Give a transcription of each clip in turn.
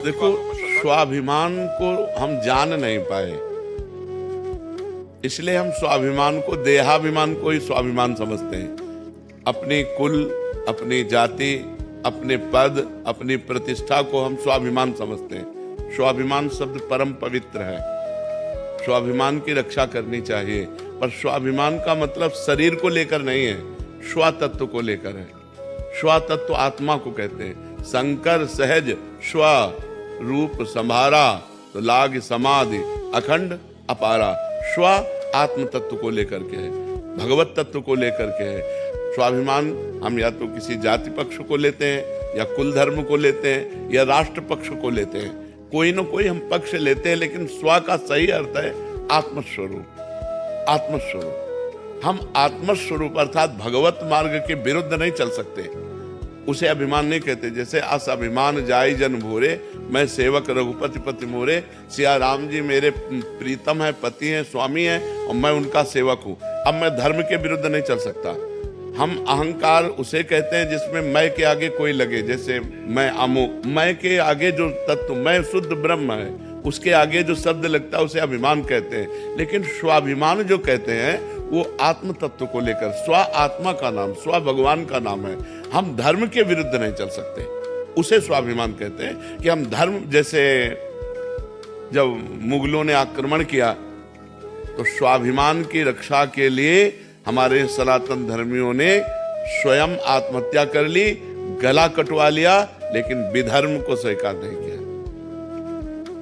देखो, स्वाभिमान को हम जान नहीं पाए, इसलिए हम स्वाभिमान को, देहाभिमान को ही स्वाभिमान समझते हैं। अपनी कुल, अपनी जाति, अपने पद, अपनी प्रतिष्ठा को हम स्वाभिमान समझते हैं। स्वाभिमान शब्द परम पवित्र है, स्वाभिमान की रक्षा करनी चाहिए, पर स्वाभिमान का मतलब शरीर को लेकर नहीं है, स्व तत्व को लेकर है। स्व तत्व आत्मा को कहते हैं। शंकर सहज स्व रूप संभारा, तो लाग समाधि अखंड अपारा। स्व आत्म तत्व को लेकर के है, भगवत तत्व को लेकर के है। स्वाभिमान हम या तो किसी जाति पक्ष को लेते हैं, या कुल धर्म को लेते हैं, या राष्ट्र पक्ष को लेते हैं। कोई ना कोई हम पक्ष लेते हैं, लेकिन स्व का सही अर्थ है आत्मस्वरूप। आत्मस्वरूप, हम आत्मस्वरूप अर्थात भगवत मार्ग के विरुद्ध नहीं चल सकते, उसे अभिमान नहीं कहते। जैसे अस अभिमान जाई जन भोरे, मैं सेवक रघुपति पति मोरे। सिया राम जी मेरे प्रीतम है, पति हैं, स्वामी हैं, और मैं उनका सेवक हूं। अब मैं धर्म के विरुद्ध नहीं चल सकता। हम अहंकार उसे कहते हैं जिसमें मैं के आगे कोई लगे, जैसे मैं अमुक, मैं के आगे जो तत्व, मैं शुद्ध ब्रह्म है, उसके आगे जो शब्द लगता है उसे अभिमान कहते हैं। लेकिन स्वाभिमान जो कहते हैं वो आत्म तत्व को लेकर, स्व आत्मा का नाम, स्व भगवान का नाम है। हम धर्म के विरुद्ध नहीं चल सकते, उसे स्वाभिमान कहते हैं। कि हम धर्म, जैसे जब मुगलों ने आक्रमण किया तो स्वाभिमान की रक्षा के लिए हमारे सनातन धर्मियों ने स्वयं आत्महत्या कर ली, गला कटवा लिया, लेकिन विधर्म को स्वीकार नहीं किया।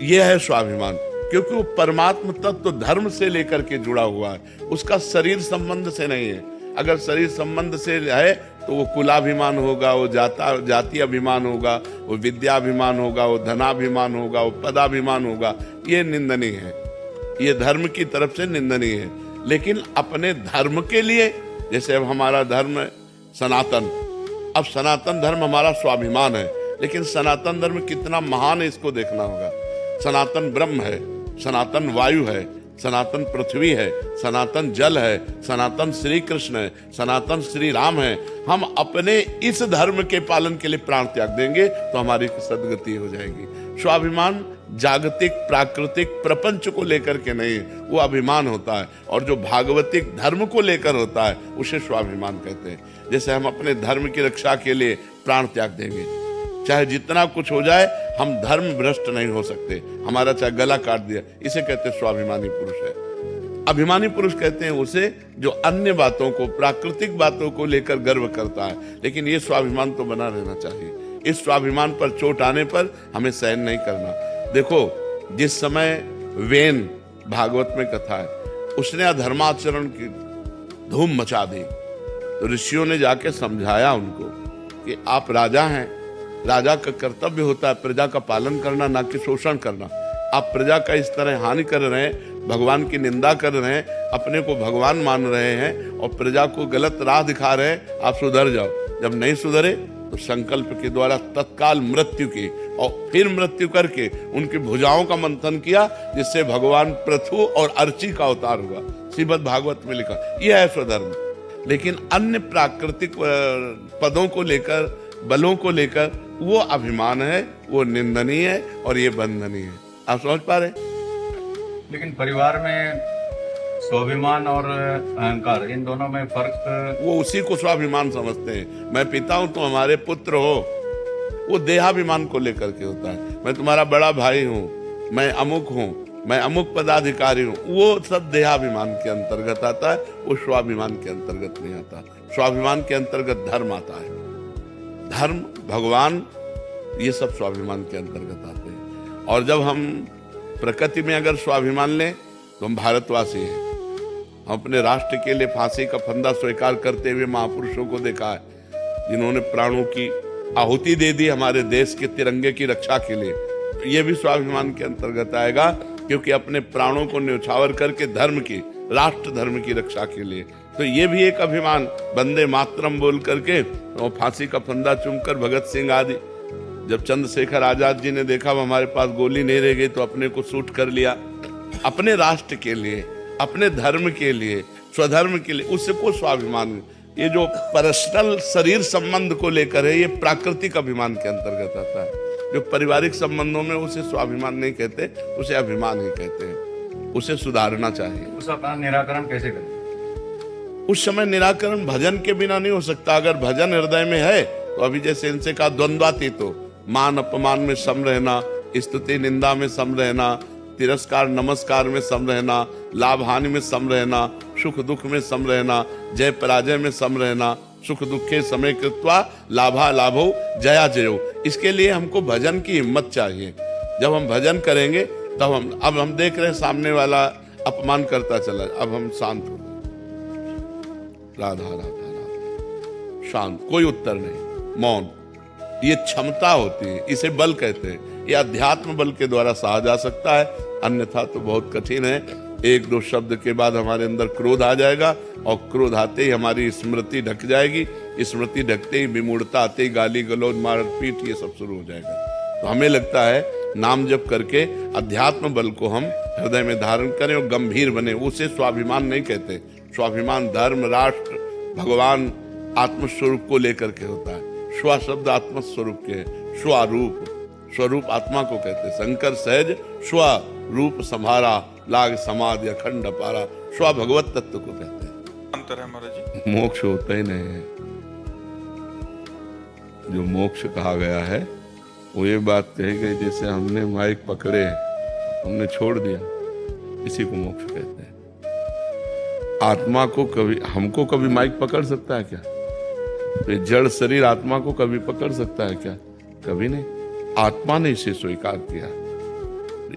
यह है स्वाभिमान, क्योंकि वो परमात्म तत्व धर्म से लेकर के जुड़ा हुआ है, उसका शरीर संबंध से नहीं है। अगर शरीर संबंध से है तो वो कुलाभिमान होगा, वो जाति अभिमान होगा, वो विद्याभिमान होगा, वो धनाभिमान होगा, वो पदाभिमान होगा। ये निंदनीय है, ये धर्म की तरफ से निंदनीय है। लेकिन अपने धर्म के लिए, जैसे अब हमारा धर्म सनातन, अब सनातन धर्म हमारा स्वाभिमान है, लेकिन सनातन धर्म कितना महान है इसको देखना होगा। सनातन ब्रह्म है, सनातन वायु है, सनातन पृथ्वी है, सनातन जल है, सनातन श्री कृष्ण है, सनातन श्री राम है। हम अपने इस धर्म के पालन के लिए प्राण त्याग देंगे तो हमारी सदगति हो जाएगी। स्वाभिमान जागतिक प्राकृतिक प्रपंच को लेकर के नहीं, वो अभिमान होता है। और जो भागवतिक धर्म को लेकर होता है उसे स्वाभिमान कहते हैं। जैसे हम अपने धर्म की रक्षा के लिए प्राण त्याग देंगे, चाहे जितना कुछ हो जाए, हम धर्म भ्रष्ट नहीं हो सकते। हमारा चाहे गला काट दिया, इसे कहते हैं स्वाभिमानी पुरुष है। अभिमानी पुरुष कहते हैं उसे जो अन्य बातों को, प्राकृतिक बातों को लेकर गर्व करता है, लेकिन ये स्वाभिमान तो बना रहना चाहिए। इस स्वाभिमान पर चोट आने पर हमें सहन नहीं करना। देखो, जिस समय वेन भागवत में कथा है, उसने अधर्माचरण की धूम मचा दी, तो ऋषियों ने जाके समझाया उनको कि आप राजा हैं, राजा का कर्तव्य होता है प्रजा का पालन करना, ना कि शोषण करना। आप प्रजा का इस तरह हानि कर रहे हैं, भगवान की निंदा कर रहे हैं, अपने को भगवान मान रहे हैं और प्रजा को गलत राह दिखा रहे हैं। आप सुधर जाओ। जब नहीं सुधरे तो संकल्प के द्वारा तत्काल मृत्यु की, और फिर मृत्यु करके उनकी भुजाओं का मंथन किया, जिससे भगवान पृथु और अर्ची का अवतार हुआ। श्रीमद् भागवत में लिखा, यह है स्वधर्म। लेकिन अन्य प्राकृतिक पदों को लेकर, बलों को लेकर वो अभिमान है, वो निंदनीय है और ये बंधनीय है। आप समझ पा रहे? लेकिन परिवार में स्वाभिमान और अहंकार, इन दोनों में फर्क? वो उसी को स्वाभिमान समझते हैं। मैं पिता हूं, तुम हमारे पुत्र हो, वो देहाभिमान को लेकर के होता है। मैं तुम्हारा बड़ा भाई हूं, मैं अमुक हूं, मैं अमुक पदाधिकारी हूं, वो सब देहाभिमान के अंतर्गत आता है, वो स्वाभिमान के अंतर्गत नहीं आता। स्वाभिमान के अंतर्गत धर्म आता है, धर्म, भगवान, ये सब स्वाभिमान के अंतर्गत आते हैं। और जब हम प्रकृति में अगर स्वाभिमान लें तो हम भारतवासी हैं। हम अपने राष्ट्र के लिए फांसी का फंदा स्वीकार करते हुए महापुरुषों को देखा है, जिन्होंने प्राणों की आहुति दे दी हमारे देश के तिरंगे की रक्षा के लिए। ये भी स्वाभिमान के अंतर्गत आएगा, क्योंकि अपने प्राणों को न्यौछावर करके धर्म की, राष्ट्र धर्म की रक्षा के लिए। तो ये भी एक अभिमान, वंदे मातरम बोल करके और फांसी का फंदा चूमकर भगत सिंह आदि। जब चंद्रशेखर आजाद जी ने देखा हमारे पास गोली नहीं रह गई, तो अपने को शूट कर लिया, अपने राष्ट्र के लिए, अपने धर्म के लिए, स्वधर्म के लिए। उसको स्वाभिमान, ये जो पर्सनल शरीर संबंध को लेकर है, ये प्राकृतिक अभिमान के अंतर्गत आता है। जो पारिवारिक संबंधों में उसे स्वाभिमान नहीं कहते, उसे अभिमान ही कहते हैं। उसे सुधारना चाहिए। उसका निराकरण कैसे करें? उस समय निराकरण भजन के बिना नहीं हो सकता। अगर भजन हृदय में है तो अभी जैसे इनसे कहा द्वंद्वातीत हो, मान अपमान में सम रहना, स्तुति निंदा में सम रहना, तिरस्कार नमस्कार में सम रहना, लाभ हानि में सम रहना, सुख दुख में सम रहना, जय पराजय में सम रहना, सुख दुखे समय कृत्वा लाभा लाभो जया जयो। इसके लिए हमको भजन की हिम्मत चाहिए। जब हम भजन करेंगे तब हम देख रहे हैं सामने वाला अपमान करता चला, अब हम शांत हो, राधा राधा राधा, शांत, कोई उत्तर नहीं, मौन। ये क्षमता होती है, इसे बल कहते हैं। ये अध्यात्म बल के द्वारा सहा जा सकता है, अन्यथा तो बहुत कठिन है। एक दो शब्द के बाद हमारे अंदर क्रोध आ जाएगा और क्रोध आते ही हमारी स्मृति ढक जाएगी, स्मृति ढकते ही विमूढ़ता आते ही गाली गलौज मारपीट ये सब शुरू हो जाएगा। तो हमें लगता है नाम जप करके अध्यात्म बल को हम हृदय में धारण करें और गंभीर बने। उसे स्वाभिमान नहीं कहते। स्वाभिमान धर्म, राष्ट्र, भगवान, आत्मस्वरूप को लेकर के होता है। स्व शब्द आत्मस्वरूप के है, स्वरूप, स्वरूप आत्मा को कहते हैं। शंकर सहज स्वरूप संभारा, लाग समाधि अखंड पारा, स्व भगवत तत्व को कहते हैं। अंतर है महाराज जी। मोक्ष होता ही नहीं है। जो मोक्ष कहा गया है वो ये बात कही गई जैसे हमने माइक पकड़े, हमने छोड़ दिया, इसी को मोक्ष कहते हैं। आत्मा को कभी, हमको कभी माइक पकड़ सकता है क्या? तो जड़ शरीर आत्मा को कभी पकड़ सकता है क्या? कभी नहीं। आत्मा ने इसे स्वीकार किया।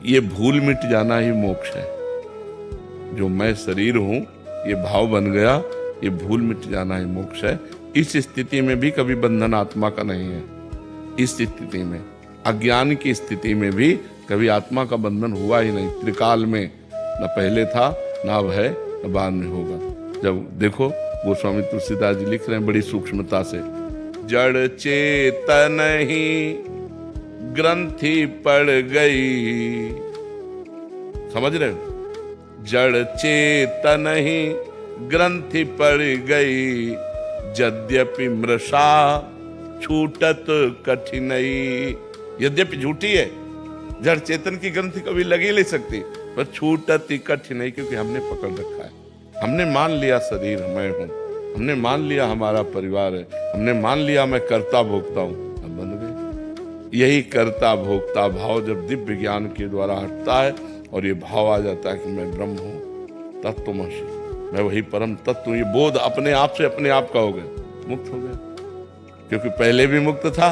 ये भूल मिट जाना ही मोक्ष है। जो मैं शरीर हूं ये भाव बन गया, ये भूल मिट जाना ही मोक्ष है। इस स्थिति में भी कभी बंधन आत्मा का नहीं है। इस स्थिति में, अज्ञान की स्थिति में भी कभी आत्मा का बंधन हुआ ही नहीं। त्रिकाल में न पहले था, न अब है, न बाद में होगा। जब देखो गोस्वामी तुलसीदास जी लिख रहे हैं बड़ी सूक्ष्मता से, जड़ चेतन ही ग्रंथि पड़ गई। समझ रहे हो? जड़ चेतन ही ग्रंथि पड़ गई, यद्यपि मृषा छूटत कठिनई। यद्यपि झूठी है, जड़ चेतन की ग्रंथि कभी लगी नहीं सकती, पर छूटत ही कठिनई, क्योंकि हमने पकड़ रखा है। हमने मान लिया शरीर मैं हूं, हमने मान लिया हमारा परिवार है, हमने मान लिया मैं कर्ता भोक्ता हूं। अब बन गए। यही कर्ता भोक्ता भाव जब दिव्य ज्ञान के द्वारा हटता है और ये भाव आ जाता है कि मैं ब्रह्म हूं, तत्त्वमसि, मैं वही परम तत्व, ये बोध अपने आप से अपने आप का हो गया, मुक्त हो गया। क्योंकि पहले भी मुक्त था,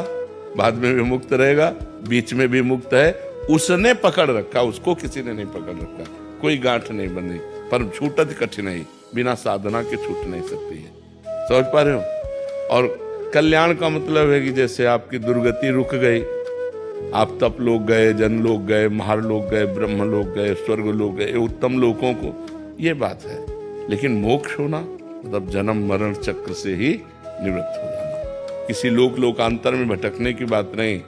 बाद में भी मुक्त रहेगा, बीच में भी मुक्त है। उसने पकड़ रखा, उसको किसी ने नहीं पकड़ रखा, कोई गांठ नहीं बनी। पर छूटत कठिनाई बिना साधना के छूट नहीं सकती है। समझ पा रहे हो? और कल्याण का मतलब है कि जैसे आपकी दुर्गति रुक गई, आप तप लोग गए, जन लोग गए, महार लोग गए, ब्रह्म लोग गए, स्वर्ग लोग गए, उत्तम लोगों को, ये बात है। लेकिन मोक्ष होना मतलब जन्म मरण चक्र से ही निवृत्त हो जाना। किसी लोकांतर में भटकने की बात नहीं,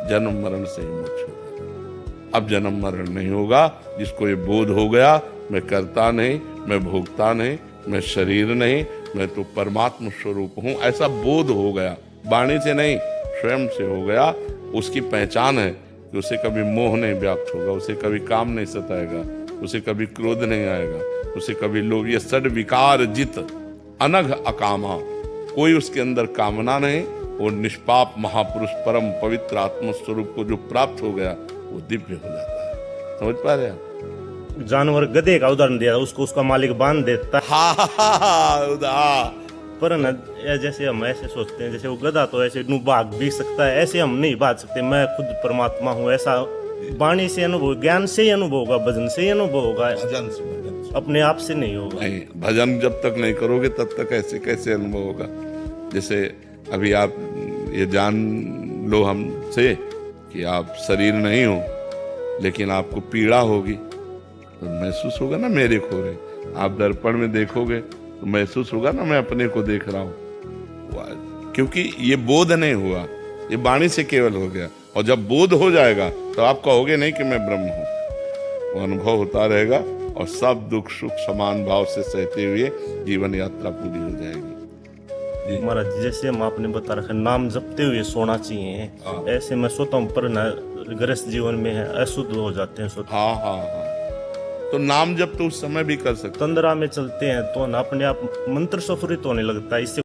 जन्म मरण से ही मोक्ष होगा। अब जन्म मरण नहीं होगा। जिसको ये बोध हो गया मैं करता नहीं, मैं भोगता नहीं, मैं शरीर नहीं, मैं तो परमात्म स्वरूप हूं, ऐसा बोध हो गया, वाणी से नहीं स्वयं से हो गया। उसकी पहचान है कि उसे कभी मोह नहीं व्याप्त होगा, उसे कभी काम नहीं सताएगा, उसे कभी क्रोध नहीं आएगा, उसे कभी लोभ, ये सड विकार जित अनघ अकामा, कोई उसके अंदर कामना नहीं। वो निष्पाप महापुरुष परम पवित्र आत्म स्वरूप को जो प्राप्त हो गया वो दिव्य हो जाता है। समझ पा रहे हैं? जानवर गधे का उदाहरण दिया, उसको उसका मालिक बांध देता पर न, जैसे हम ऐसे सोचते हैं जैसे वो गधा तो ऐसे भाग भी सकता है, ऐसे हम नहीं भाग सकते। मैं खुद परमात्मा हूँ, ऐसा वाणी से अनुभव, ज्ञान से ही अनुभव होगा, भजन से ही अनुभव होगा, भजन से अपने आप से नहीं होगा। नहीं, भजन जब तक नहीं करोगे तब तक ऐसे कैसे अनुभव होगा? जैसे अभी आप ये जान लो हमसे कि आप शरीर नहीं हो, लेकिन आपको पीड़ा होगी तो महसूस होगा ना मेरे को रहे। आप दर्पण में देखोगे तो महसूस होगा ना मैं अपने को देख रहा हूं, क्योंकि ये बोध नहीं हुआ, ये वाणी से केवल हो गया। और जब बोध हो जाएगा तो आप कहोगे नहीं कि मैं ब्रह्म हूं, वो अनुभव होता रहेगा और सब दुख सुख समान भाव से सहते हुए जीवन यात्रा पूरी हो जाएगी। जी। महाराज जैसे हम आपने बता रखा नाम जपते हुए सोना चाहिए, हाँ। ऐसे मैं सोता हूँ पर न गृहस्थ जीवन में है अशुद्ध हो जाते हैं सोते। हाँ हाँ हाँ, तो नाम जब तो उस समय भी कर सकते तंद्रा में चलते हैं तो न अपने आप मंत्र सफरित होने लगता है, इससे